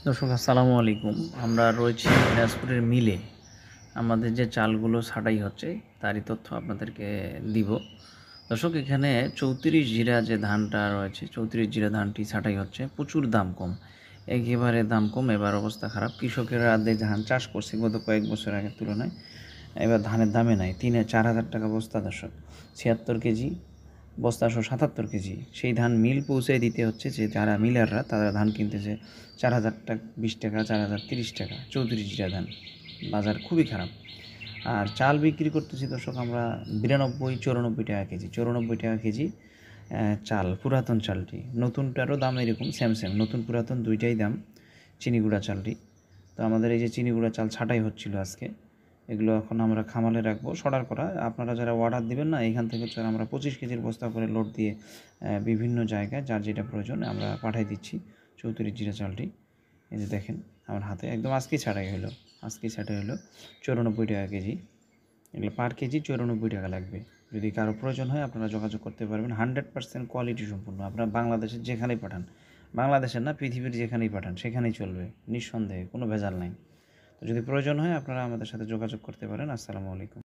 দর্শক আসসালামু আলাইকুম। আমরা রয়েছি দিনাজপুরের মিলে। আমাদের যে চালগুলো ছাঁটাই হচ্ছে তারই তথ্য আপনাদেরকে দিব। দর্শক এখানে ৩৪ জিরা যে ধানটা রয়েছে ৩৪ জিরা ধানটি ছাঁটাই হচ্ছে। প্রচুর দাম কম, একেবারে দাম কম। এবার অবস্থা খারাপ। কৃষকেরা ধান চাষ করছে গত কয়েক বছর আগের তুলনায়। এবার ধানের দামে নাই, ৩-৪ হাজার টাকা বস্তা দর্শক। ৭৬ কেজি বস্তা ৭৭ কেজি। সেই ধান মিল পৌঁছে দিতে হচ্ছে, যে যারা মিলাররা তারা ধান কিনতেছে ৪,০০০ টাকা, ২০ টাকা, ৪,০০০, ৩০ টাকা। ৩৪ জিরা ধান, বাজার খুবই খারাপ। আর চাল বিক্রি করতেছি দর্শক আমরা ৯২-৯৪ টাকা কেজি। ৯৪ টাকা কেজি চাল, পুরাতন চালটি। নতুনটারও দাম এরকম সেম সেম, নতুন পুরাতন দুইটাই দাম। চিনিগুড়া চালটি, তো আমাদের এই যে চিনিগুড়া চাল ছাঁটাই হচ্ছিল আজকে, এগুলো এখন আমরা খামালে রাখবো সর্টার করা। আপনারা যারা অর্ডার দিবেন না, এইখান থেকে হচ্ছে আমরা 25 কেজির বস্তা করে লোড দিয়ে বিভিন্ন জায়গায় যার যেটা প্রয়োজন আমরা পাঠিয়ে দিচ্ছি। 34 জিরা চালটি এই যে দেখেন আমার হাতে, একদম আজকেই ছাঁটাই হলো। 94 টাকা কেজি। এগুলো পার কেজি 94 টাকা লাগবে। যদি কারো প্রয়োজন হয় আপনারা যোগাযোগ করতে পারবেন। 100% কোয়ালিটি সম্পূর্ণ। আপনারা বাংলাদেশের যেখানেই পাঠান, বাংলাদেশের না পৃথিবীর যেখানেই পাঠান সেখানেই চলবে, নিঃসন্দেহে, কোনো ভেজাল নাই। তো যদি প্রয়োজন হয় আপনারা আমাদের সাথে যোগাযোগ করতে পারেন। আসসালামু আলাইকুম।